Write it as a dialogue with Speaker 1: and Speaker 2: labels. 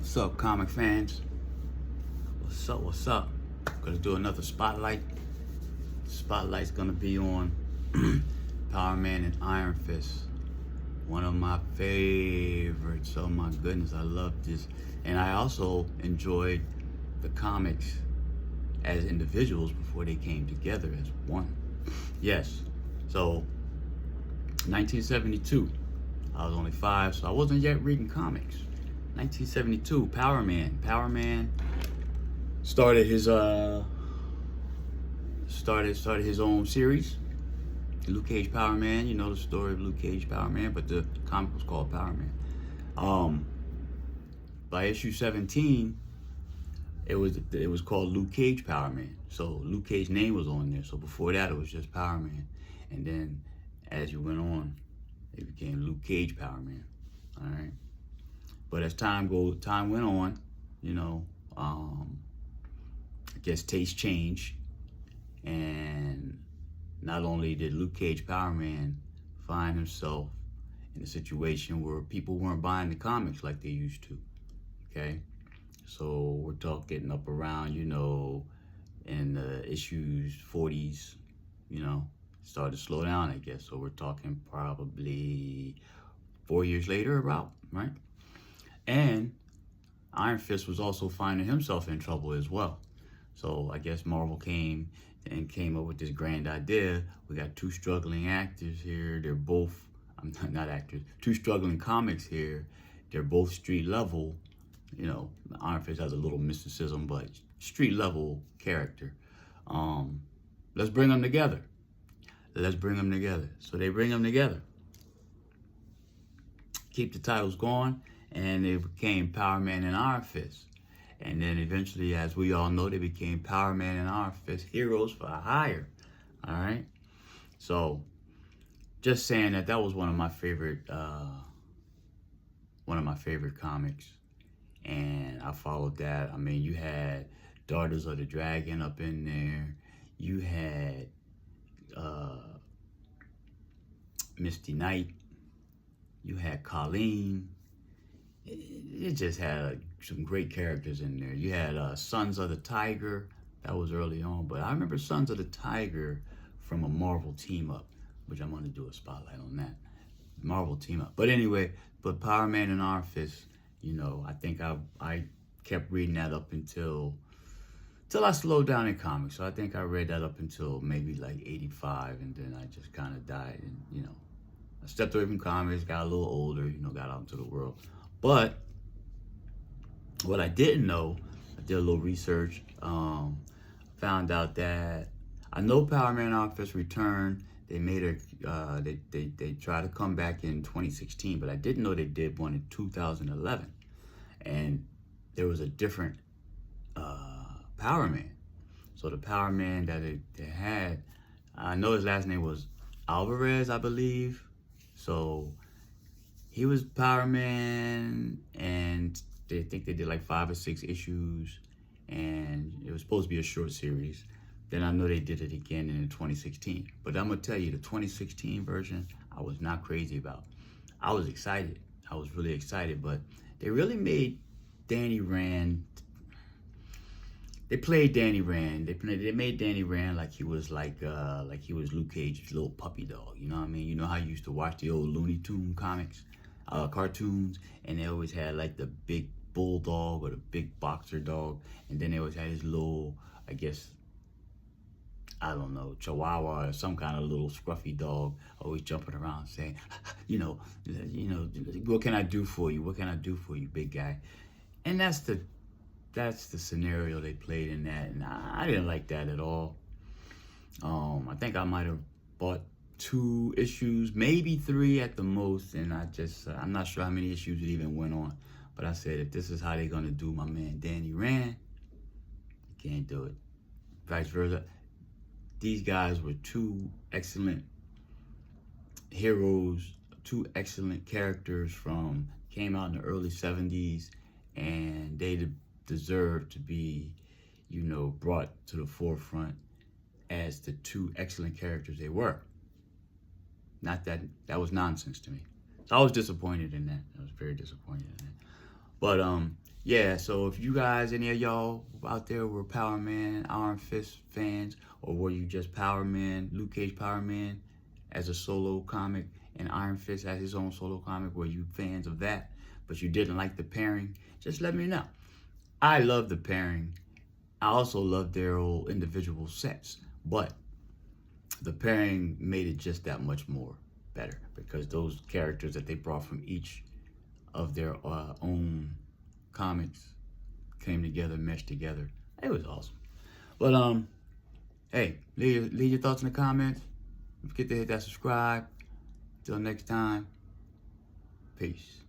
Speaker 1: What's up, comic fans? What's up? Gonna do another spotlight. Spotlight's gonna be on Power Man and Iron Fist. One of my favorites. Oh my goodness, I love this. And I also enjoyed the comics as individuals before they came together as one. Yes. So, 1972. I was only 5, so I wasn't yet reading comics. 1972, Power Man. Power Man started his started his own series, Luke Cage Power Man. You know the story of Luke Cage Power Man, but the comic was called Power Man. By issue 17, it was called Luke Cage Power Man. So Luke Cage's name was on there. So before that, it was just Power Man, and then as you went on, it became Luke Cage Power Man. All right. But as time went on, you know, I guess tastes changed, and not only did Luke Cage Power Man find himself in a situation where people weren't buying the comics like they used to. Okay, so we're talking up around, you know, in the issues 40s, you know, started to slow down, I guess. So we're talking probably 4 years later, about, right? And Iron Fist was also finding himself in trouble as well. So I guess Marvel came up with this grand idea. We got two struggling actors here. They're both, I'm not actors, two struggling comics here. They're both street level. You know, Iron Fist has a little mysticism, but street level character. Let's bring them together. Let's bring them together. So they bring them together. Keep the titles going. And they became Power Man and Iron Fist. And then eventually, as we all know, they became Power Man and Iron Fist, Heroes for Hire. All right. So, just saying that was one of my favorite comics, and I followed that. I mean, you had Daughters of the Dragon up in there. You had Misty Knight. You had Colleen. It just had some great characters in there. You had Sons of the Tiger. That was early on, but I remember Sons of the Tiger from a Marvel team up, which I'm going to do a spotlight on that. Marvel team up. But anyway, but Power Man and Iron Fist, you know, I think I kept reading that up until I slowed down in comics. So I think I read that up until maybe like 85, and then I just kind of died. And, you know, I stepped away from comics, got a little older, you know, got out into the world. But what I didn't know, I did a little research, found out that I know Power Man Iron Fist returned. They made they tried to come back in 2016, but I didn't know they did one in 2011, and there was a different Power Man. So the Power Man that they had, I know his last name was Alvarez, I believe. So he was Power Man, and they think they did like 5 or 6 issues, and it was supposed to be a short series. Then I know they did it again in 2016. But I'm gonna tell you, the 2016 version, I was not crazy about. I was excited. I was really excited, but they really made Danny Rand. They played Danny Rand. They made Danny Rand like he was he was Luke Cage's little puppy dog. You know what I mean? You know how you used to watch the old Looney Tunes comics? Cartoons, and they always had like the big bulldog or the big boxer dog, and then they always had his little, I guess, I don't know, chihuahua or some kind of little scruffy dog always jumping around saying, you know, what can I do for you? What can I do for you, big guy? And that's the scenario they played in that, and I didn't like that at all. I think I might have bought 2 issues, maybe 3 at the most, and I'm not sure how many issues it even went on. But I said, if this is how they're gonna do my man Danny Rand, you can't do it. Vice versa. These guys were 2 excellent heroes, 2 excellent characters came out in the early 70s, and they deserve to be, you know, brought to the forefront as the 2 excellent characters they were. Not that was nonsense to me. So I was disappointed in that. I was very disappointed in that. But yeah, so if you guys, any of y'all out there were Power Man, Iron Fist fans, or were you just Power Man, Luke Cage Power Man as a solo comic, and Iron Fist as his own solo comic, were you fans of that, but you didn't like the pairing, just let me know. I love the pairing. I also love their old individual sets, but the pairing made it just that much more better because those characters that they brought from each of their own comics came together, meshed together. It was awesome. But hey, leave your thoughts in the comments. Don't forget to hit that subscribe. Till next time, peace.